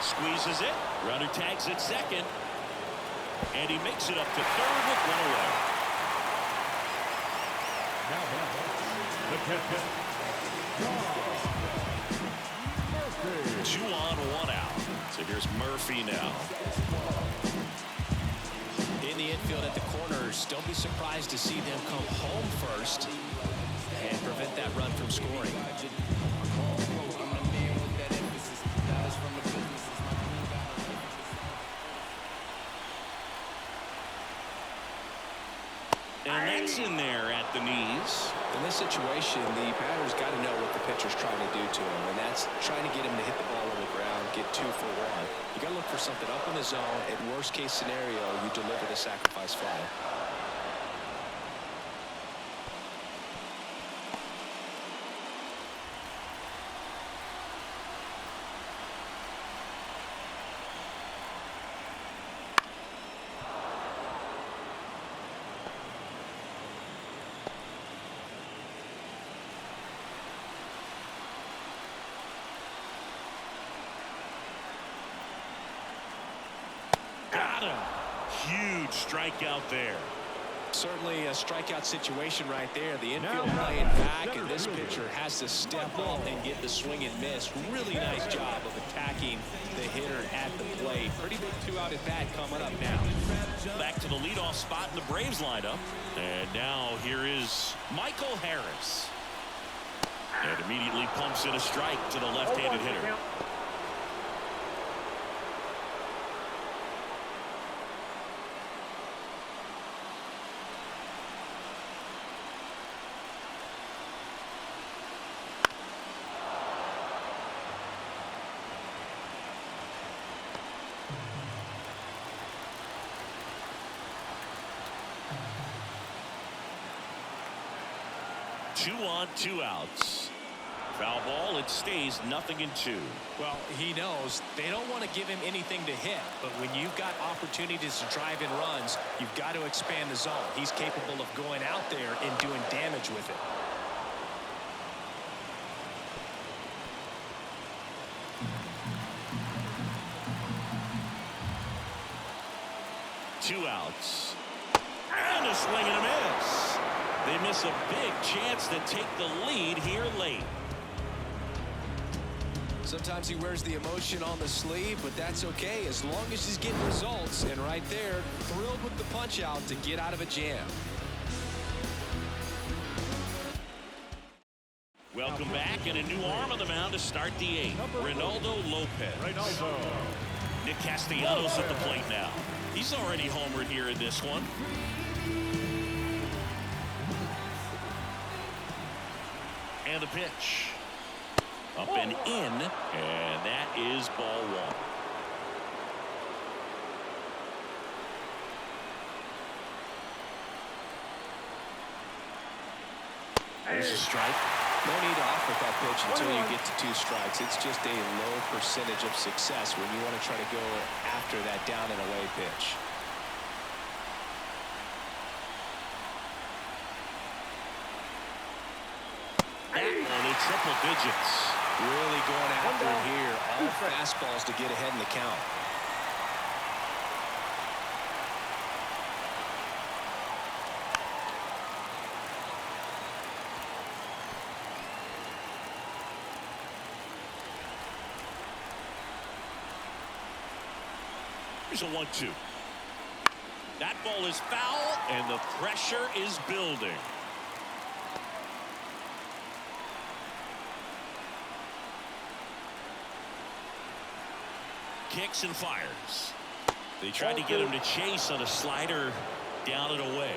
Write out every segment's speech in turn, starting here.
Squeezes it. Runner tags at second. And he makes it up to third with one away. The catcher, Murphy. 2 on, 1 out. So here's Murphy now. In the infield at the corners, don't be surprised to see them come home first and prevent that run from scoring. And that's in there at the knees. In this situation, the batter's got to know what the pitcher's trying to do to him, and that's trying to get him to hit the ball on the ground, get 2 for 1. You got to look for something up in the zone. At worst case scenario, you deliver the sacrifice fly. Got him. Huge strikeout there. Certainly a strikeout situation right there. The infield playing back, and this pitcher has to step up and get the swing and miss. Really nice job of attacking the hitter at the plate. Pretty big 2-out at bat coming up now. Back to the leadoff spot in the Braves lineup. And now here is Michael Harris. And immediately pumps in a strike to the left-handed hitter. Two on, 2 outs. Foul ball, it stays 0-2. Well, he knows they don't want to give him anything to hit, but when you've got opportunities to drive in runs, you've got to expand the zone. He's capable of going out there and doing damage with it. Two outs. And a swing and a miss. They miss a big chance to take the lead here late. Sometimes he wears the emotion on the sleeve, but that's okay as long as he's getting results. And right there, thrilled with the punch out to get out of a jam. Welcome back, and a new arm on the mound to start the 8th. Ronaldo Lopez. Nick Castellanos at the plate now. He's already homered here in this one. And the pitch. Up and in, and that is ball 1. There's a strike. No need to offer that pitch until you get to 2 strikes. It's just a low percentage of success when you want to try to go after that down and away pitch. That one in triple digits. Really going after it here. All fastballs to get ahead in the count. Here's a 1-2. That ball is foul, and the pressure is building. Kicks and fires. They tried to get him to chase on a slider down and away.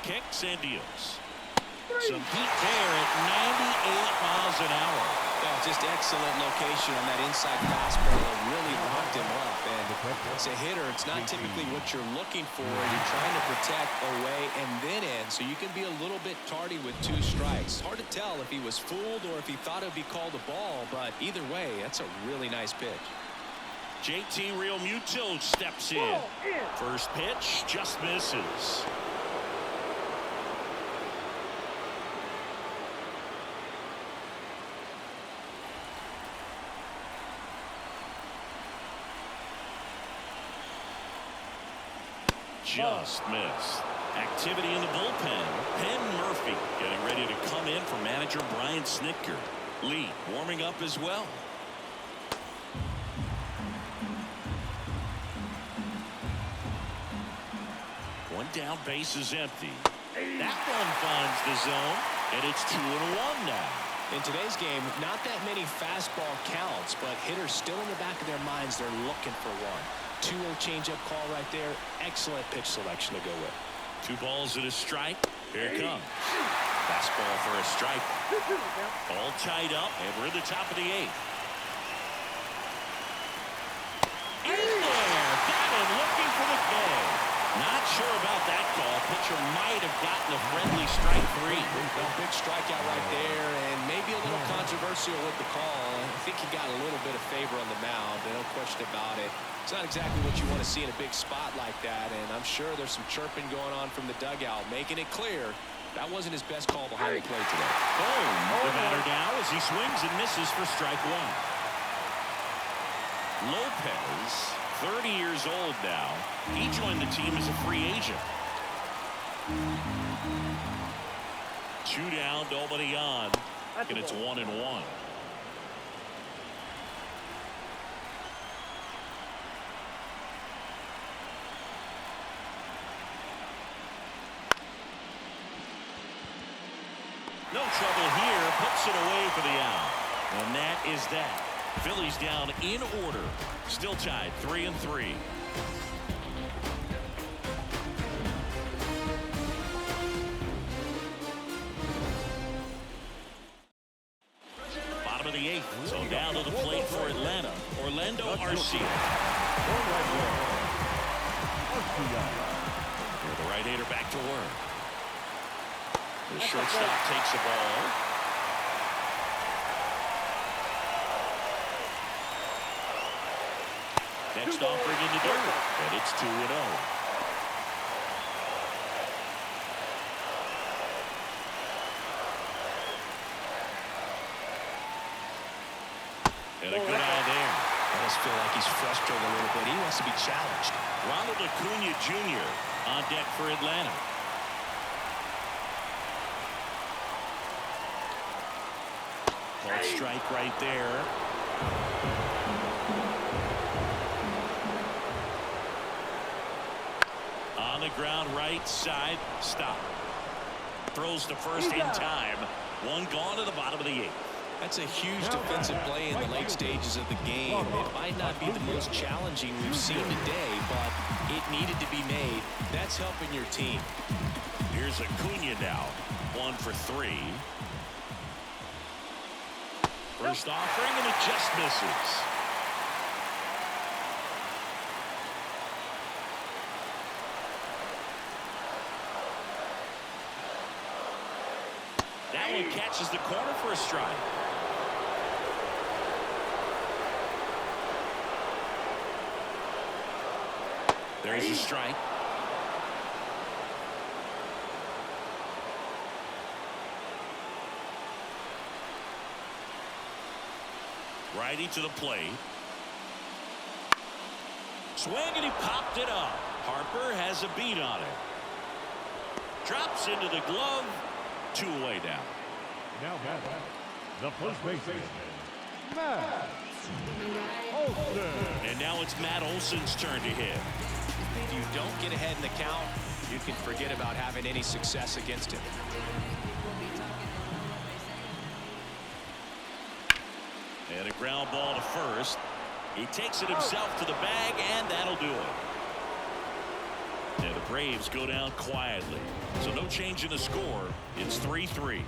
Kicks and deals. Some heat there at 98 miles an hour. Yeah, just excellent location on that inside fastball. Really locked him up. And as a hitter, it's not typically what you're looking for. You're trying to protect away and then in, so you can be a little bit tardy with 2 strikes. Hard to tell if he was fooled or if he thought it would be called a ball, but either way, that's a really nice pitch. JT Realmuto steps in. First pitch just misses. just missed. Activity in the bullpen. Penn Murphy getting ready to come in for manager Brian Snitker. Lee warming up as well. One down, base is empty. That one finds the zone, and it's 2-1 now. In today's game, not that many fastball counts, but hitters still in the back of their minds, they're looking for one. 2-0 changeup call right there. Excellent pitch selection to go with. 2 balls and a strike. Here it comes. Fastball for a strike. All tied up, and we're in the top of the 8th. In there. Got him looking for the K. Not sure about that call. Pitcher might have gotten a friendly strike 3. A big strikeout right there, and maybe a little controversial with the call. I think he got a little bit of favor on the mound. No question about it. It's not exactly what you want to see in a big spot like that, and I'm sure there's some chirping going on from the dugout, making it clear that wasn't his best call behind the plate today. Boom. The batter now as he swings and misses for strike 1. Lopez, 30 years old now. He joined the team as a free agent. 2 down, nobody on, and it's 1-1. No trouble here, puts it away for the out. And that is that. Phillies down in order. Still tied 3-3. Bottom of the 8th. So down to the plate for Atlanta. Orlando Arcia. The right-hander back to work. The shortstop takes the ball. Next offering in the dirt, and it's 2-0. And a good eye there. I just feel like he's frustrated a little bit. He wants to be challenged. Ronald Acuna Jr. on deck for Atlanta. Called strike right there. On the ground, right side, stop. Throws to first in time. One gone to the bottom of the 8th. That's a huge defensive play in the late stages of the game. It might not be the most challenging we've seen today, but it needed to be made. That's helping your team. Here's Acuna now. 1 for 3. First offering, and it just misses. That one catches the corner for a strike. There's a strike. Righty to the plate. Swing, and he popped it up. Harper has a beat on it. Drops into the glove. 2 away now. Now batting, the first baseman, Matt Olson. And now it's Matt Olson's turn to hit. If you don't get ahead in the count, you can forget about having any success against him. And a ground ball to first. He takes it himself to the bag, and that'll do it. And the Braves go down quietly. So no change in the score. It's 3-3.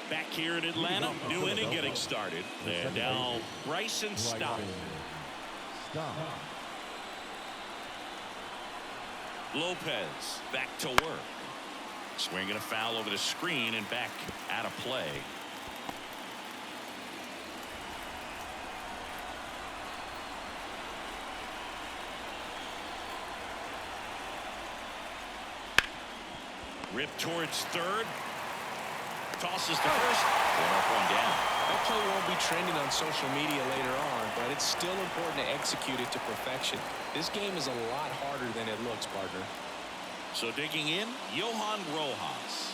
Back here in Atlanta, new inning getting started. And now Bryson Stott. Lopez back to work. Swinging a foul over the screen and back out of play. Ripped towards third. Tosses to first. 1 up, 1 down. My play won't be trending on social media later on, but it's still important to execute it to perfection. This game is a lot harder than it looks, partner. So digging in, Johan Rojas.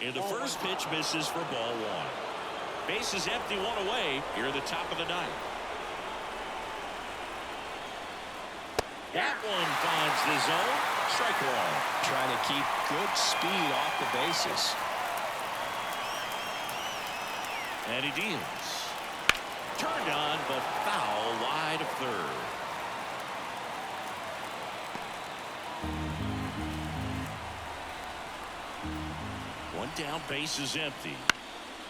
And the first pitch misses for ball one. Base is empty, one away here at the top of the ninth. That one finds the zone. Strike one. Trying to keep good speed off the bases. And he deals. Turned on, but foul wide of third. One down, base is empty.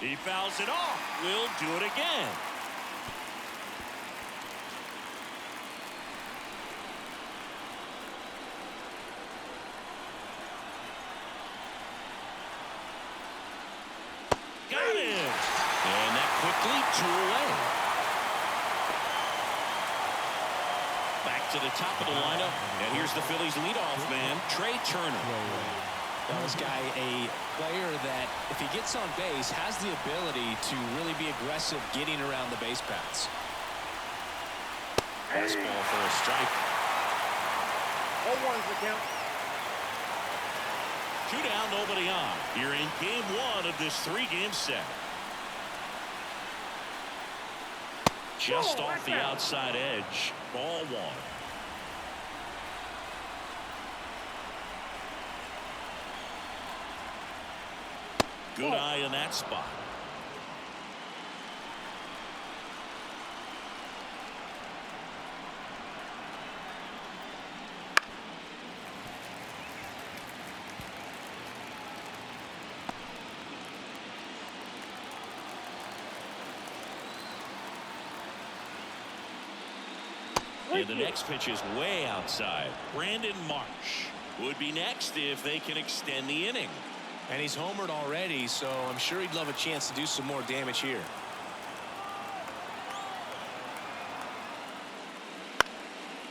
He fouls it off. We'll do it again. Got him. And that quickly, two away. Back to the top of the lineup. And here's the Phillies leadoff man, Trey Turner. Now, this guy, a player that, if he gets on base, has the ability to really be aggressive getting around the base paths. Fastball for a strike. 0-1's the count. Two down, nobody on. Here in game one of this three-game set. Just off the outside edge. Ball one. Good eye in that spot. And the next pitch is way outside. Brandon Marsh would be next if they can extend the inning. And he's homered already, so I'm sure he'd love a chance to do some more damage here.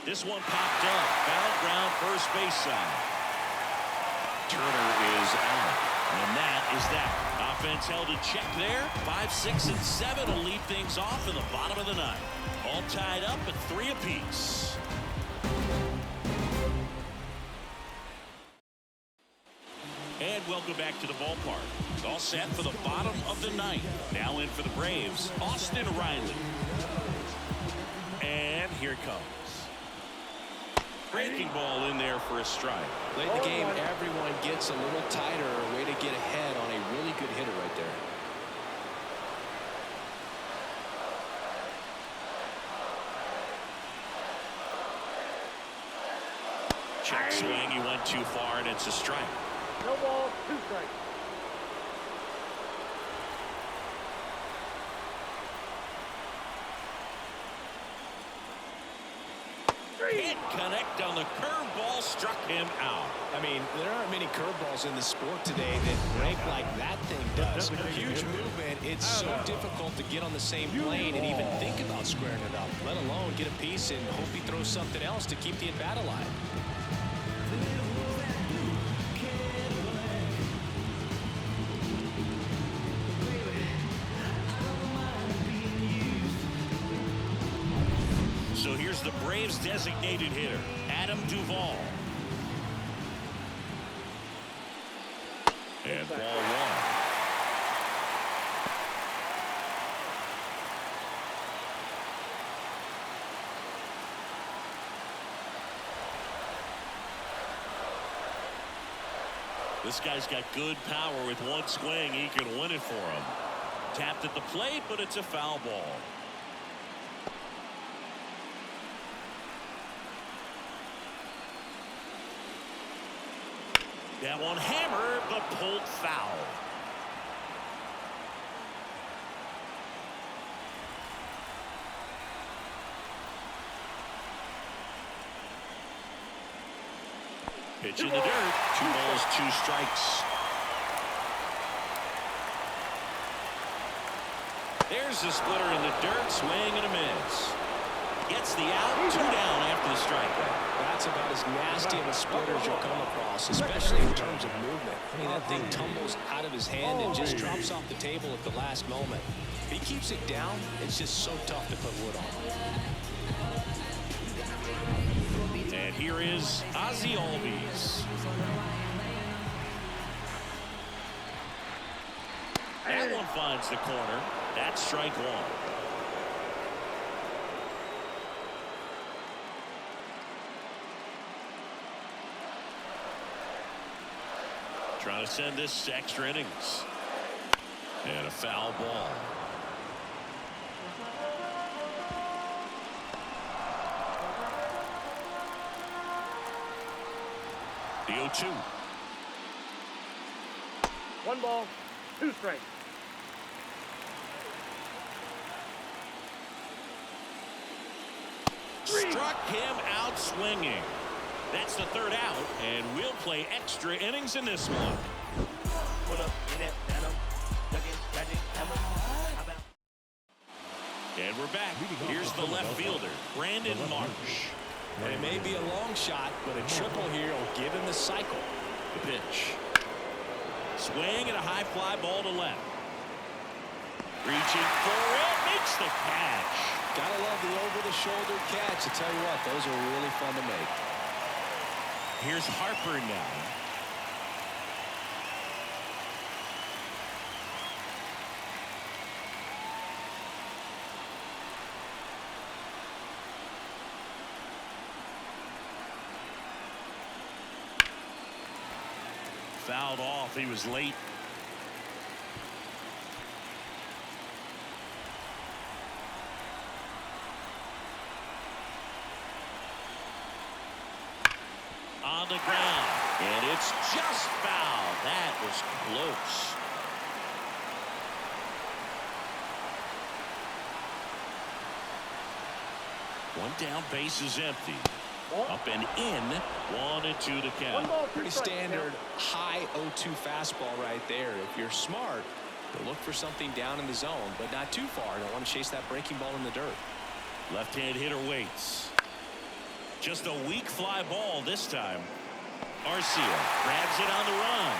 This one popped up. Foul ground first base side. Turner is out. And that is that. Offense held in check there. 5, 6, and 7 will lead things off in the bottom of the ninth. All tied up at 3 apiece. And welcome back to the ballpark. It's all set for the bottom of the ninth. Now in for the Braves, Austin Riley. And here it comes. Breaking ball in there for a strike. Late in the game, everyone gets a little tighter. A way to get ahead on a really good hitter right there. Check swing. He went too far, and it's a strike. No ball, 2 strikes. Can't connect on the curveball, struck him out. I mean, there aren't many curveballs in the sport today that break like that thing does. Huge movement. It's so difficult to get on the same plane and even think about squaring it up, let alone get a piece and hope he throws something else to keep the at-bat alive. So here's the Braves designated hitter, Adam Duvall. And ball one. This guy's got good power. With one swing, he can win it for him. Tapped at the plate, but it's a foul ball. That one hammered, but pulled foul. Pitch in the dirt. 2 balls, 2 strikes. There's the splitter in the dirt. Swing and a miss. Gets the out. 2 down after the strikeout. That's That's about as nasty of a splitter as you'll come across, especially in terms of movement. I mean, that thing tumbles out of his hand and just drops off the table at the last moment. If he keeps it down, it's just so tough to put wood on. And here is Ozzie Albies. That one finds the corner. That's strike one. Trying to send this to extra innings. And a foul ball. The 0-2. 1 ball, 2 strikes. Struck him out swinging. That's the third out, and we'll play extra innings in this one. And we're back. Here's the left fielder, Brandon Marsh. And it may be a long shot, but a triple here will give him the cycle. The pitch. Swing and a high fly ball to left. Reaching for it, makes the catch. Gotta love the over-the-shoulder catch. I tell you what, those are really fun to make. Here's Harper now. Fouled off. He was late. On the ground, and it's just foul. That was close. One down, base is empty. Up and in, 1-2 to count. Pretty standard high 0-2 fastball right there. If you're smart, you'll look for something down in the zone, but not too far. Don't want to chase that breaking ball in the dirt. Left-hand hitter waits. Just a weak fly ball this time. Arcia grabs it on the run.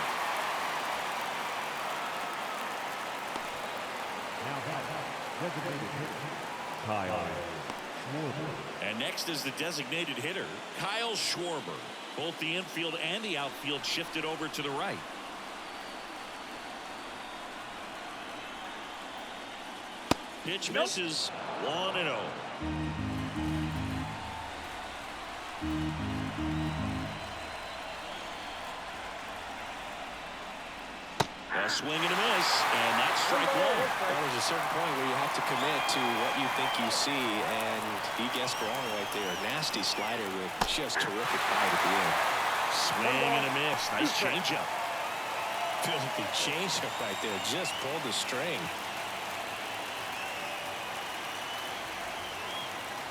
And next is the designated hitter, Kyle Schwarber. Both the infield and the outfield shifted over to the right. Pitch misses. 1-0. A swing and a miss, and that's strike one. Well, there's a certain point where you have to commit to what you think you see, and he guessed wrong right there. Nasty slider with just terrific bite at the end. Swing and a miss. Nice changeup. Filthy changeup right there. Just pulled the string.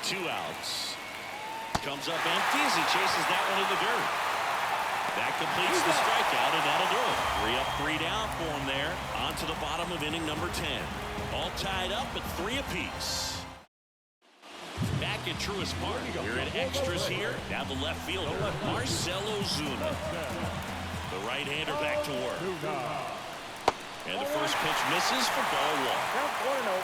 2 outs. Comes up empty as he chases that one in the dirt. That completes the strikeout, and that'll do it. 3 up, 3 down for him there. On to the bottom of inning number 10. All tied up at 3 apiece. Back at Truist Park. We're in extras here. Now the left fielder, Marcell Ozuna. The right-hander back to work. And the first pitch misses for ball 1. Count 1-0.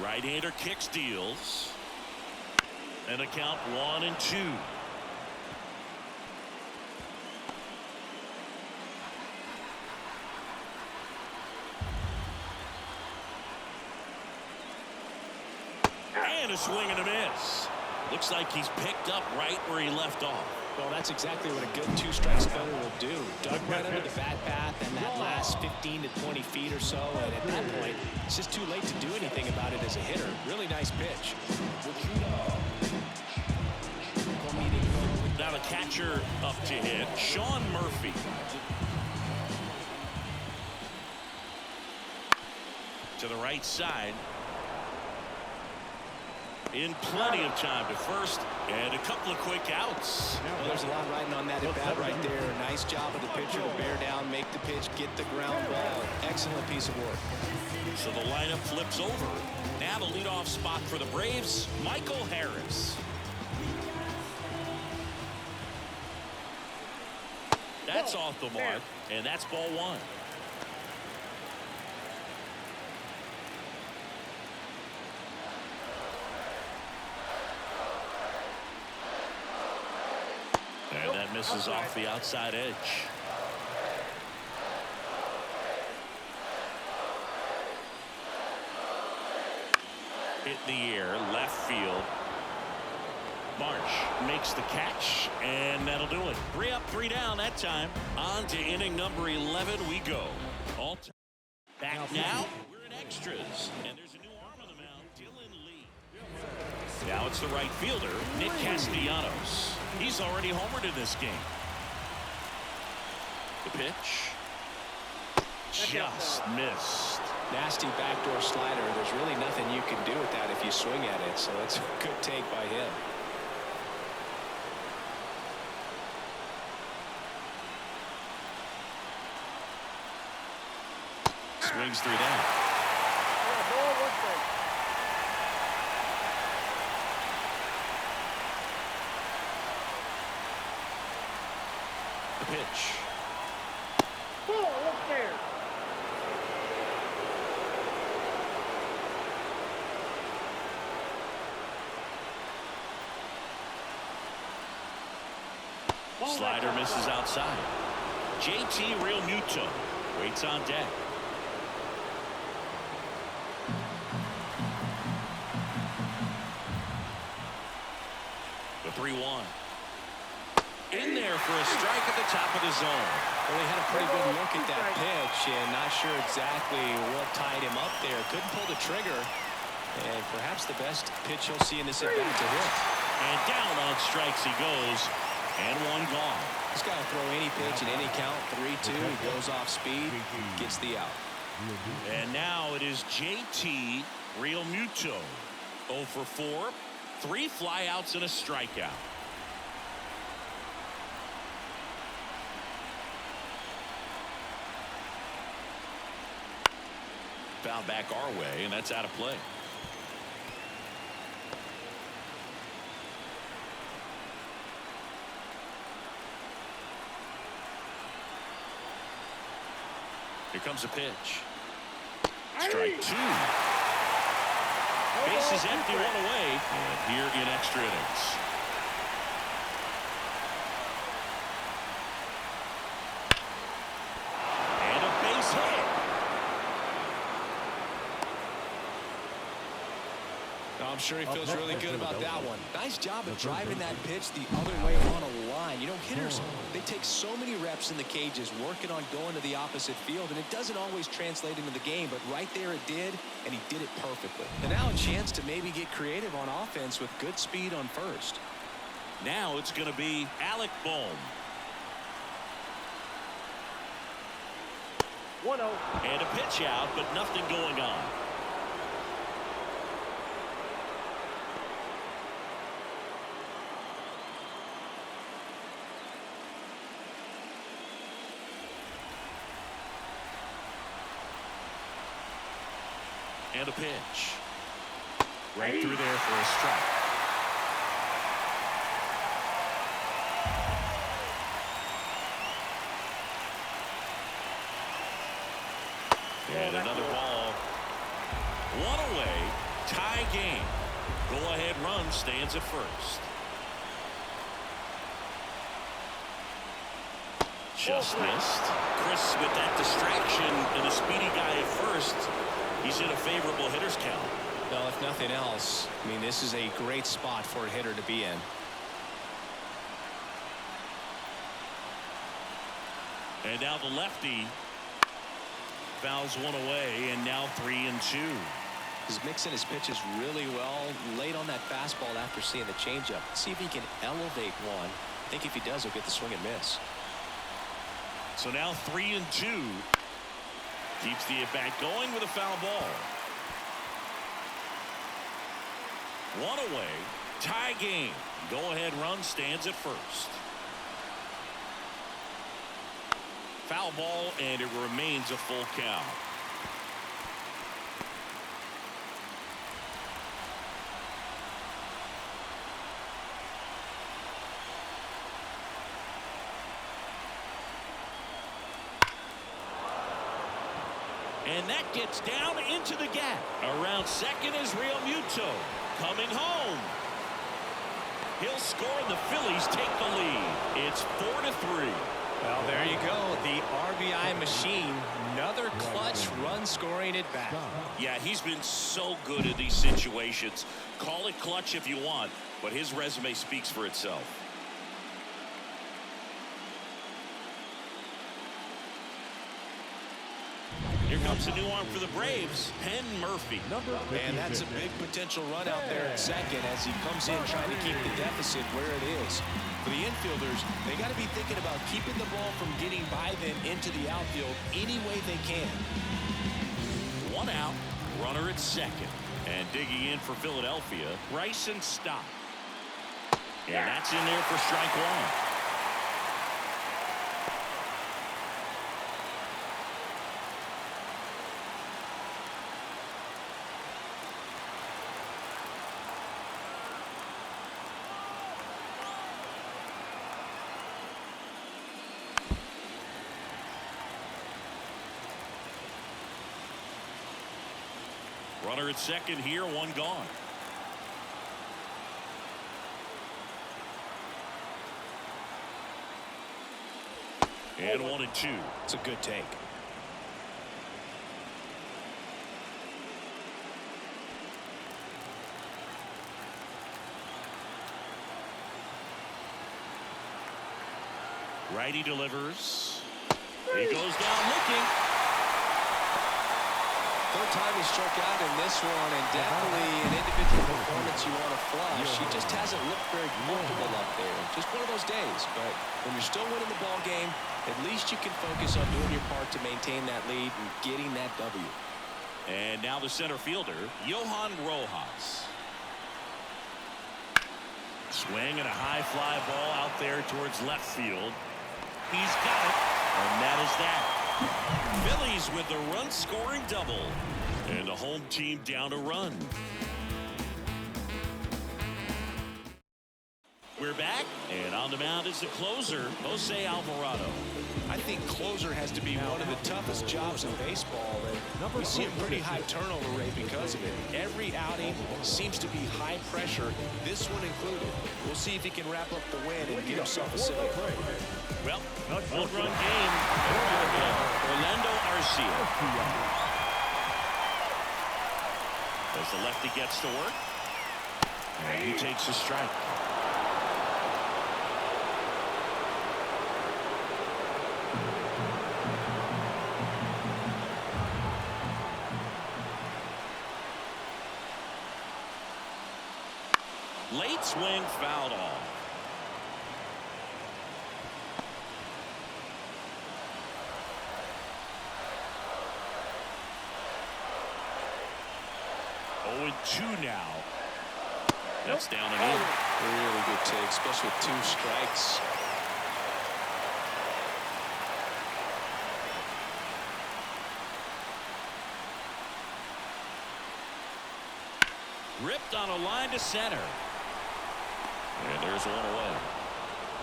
Right-hander kicks, deals. And a count 1-2. And a swing and a miss. Looks like he's picked up right where he left off. Well, that's exactly what a good 2-strike splitter will do. Dug right under the bat path and that last 15 to 20 feet or so. And at that point, it's just too late to do anything about it as a hitter. Really nice pitch. Now the catcher up to hit, Sean Murphy. To the right side. in plenty of time to first, and a couple of quick outs. Well, there's a lot riding on that at bat right there. Nice job of the pitcher to bear down, make the pitch, get the ground ball. Excellent piece of work. So the lineup flips over. Now the leadoff spot for the Braves, Michael Harris. That's off the mark, and that's ball one. And that misses off the outside edge. Hit in the air, left field. March makes the catch, and that'll do it. 3 up, 3 down that time. On to inning number 11 we go. All back now. We're in extras, and there's a new arm on the mound, Dylan Lee. Now it's the right fielder, Nick Castellanos. He's already homered in this game. The pitch. Just missed. Nasty backdoor slider. There's really nothing you can do with that if you swing at it, so it's a good take by him. Swings through that. The pitch. Look there. Slider misses outside. JT Realmuto waits on deck. The 3-1. In there for a strike at the top of the zone. Well, he had a pretty good look at that pitch and not sure exactly what tied him up there. Couldn't pull the trigger. And perhaps the best pitch he'll see in this at bat to hit. And down on strikes he goes. And one gone. He's got to throw any pitch at any count. 3-2. He goes off speed. Gets the out. And now it is JT Realmuto. 0 for 4. 3 flyouts and a strikeout. Foul back our way, and that's out of play. Here comes a pitch. Strike 2. Base is empty, 1 away, and here in extra innings. And a base hit. I'm sure he feels really good about that one. Nice job of driving that pitch the other way on a line. You know, hitters, they take so many reps in the cages working on going to the opposite field, and it doesn't always translate into the game, but right there it did, and he did it perfectly. And now a chance to maybe get creative on offense with good speed on first. Now it's going to be Alec Bohm. 1-0. And a pitch out, but nothing going on. And a pitch. Right through there for a strike. And another ball. 1 away. Tie game. Go-ahead run stands at first. Just missed. Chris with that distraction and a speedy guy at first. He's in a favorable hitter's count. Well, if nothing else, I mean, this is a great spot for a hitter to be in. And now the lefty fouls 1 away, and now 3-2. He's mixing his pitches really well. Late on that fastball after seeing the changeup. See if he can elevate one. I think if he does, he'll get the swing and miss. So now 3-2. Keeps the at-bat going with a foul ball. One away. Tie game. Go-ahead run stands at first. Foul ball, and it remains a full count. And that gets down into the gap. Around second is Real Muto coming home. He'll score and the Phillies take the lead. It's 4-3. Well, there you go. The RBI machine. Another clutch run scoring at bat. Yeah, he's been so good in these situations. Call it clutch if you want, but his resume speaks for itself. Here comes a new arm for the Braves, Penn Murphy. And that's a big potential run out there at second as he comes in trying to keep the deficit where it is. For the infielders, they got to be thinking about keeping the ball from getting by them into the outfield any way they can. One out, runner at second. And digging in for Philadelphia, Bryson Stott. And that's in there for strike one. Runner at second here, one gone. And 1-2. It's a good take. Righty delivers. He goes down looking. Third time he struck out in this one, and definitely an individual performance you want to flush. He just hasn't looked very comfortable up there. Just one of those days. But when you're still winning the ball game, at least you can focus on doing your part to maintain that lead and getting that W. And now the center fielder, Johan Rojas. Swing and a high fly ball out there towards left field. He's got it, and that is that. Phillies with the run-scoring double. And the home team down a run. We're back, and on the mound is the closer, Jose Alvarado. I think closer has to be one of the toughest jobs in baseball, and we see a pretty high turnover rate because of it. Every outing seems to be high pressure, this one included. We'll see if he can wrap up the win and get himself a save. Well, one-run game. Orlando Arcia. As the lefty gets to work, and he takes a strike. Late swing, fouled off. Oh, 2 now. That's down and in. Really good take, especially with 2 strikes. Ripped on a line to center. And there's one away.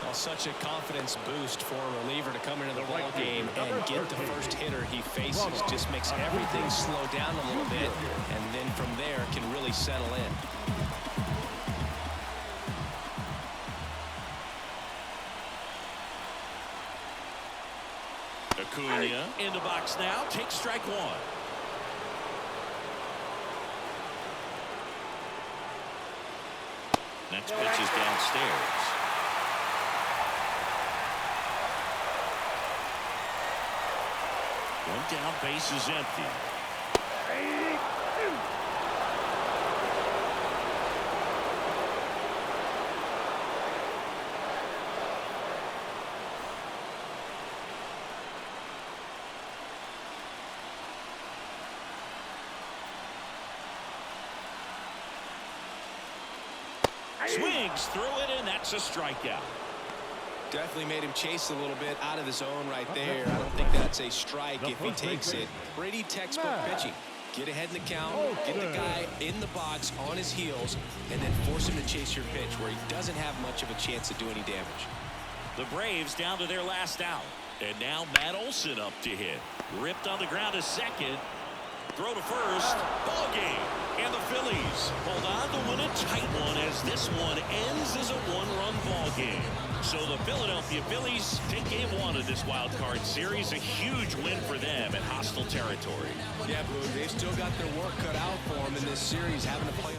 Well, such a confidence boost for a reliever to come into the ball game and get the first hitter he faces. Just makes everything slow down a little bit, and then from there can really settle in. Acuna in the box now. Takes strike one. Next pitch is downstairs. One down, base is empty. Swings through it, and that's a strikeout. Definitely made him chase a little bit out of the zone right there. I don't think that's a strike if he takes it. Pretty textbook pitching. Get ahead in the count, get the guy in the box on his heels, and then force him to chase your pitch where he doesn't have much of a chance to do any damage. The Braves down to their last out. And now Matt Olson up to hit. Ripped on the ground to second. Throw to first. Ball game. And the Phillies hold on to win a tight one as this one ends as a one-run ball game. So the Philadelphia Phillies take game one of this wild card series. A huge win for them in hostile territory. Yeah, Blue, they've still got their work cut out for them in this series, having to play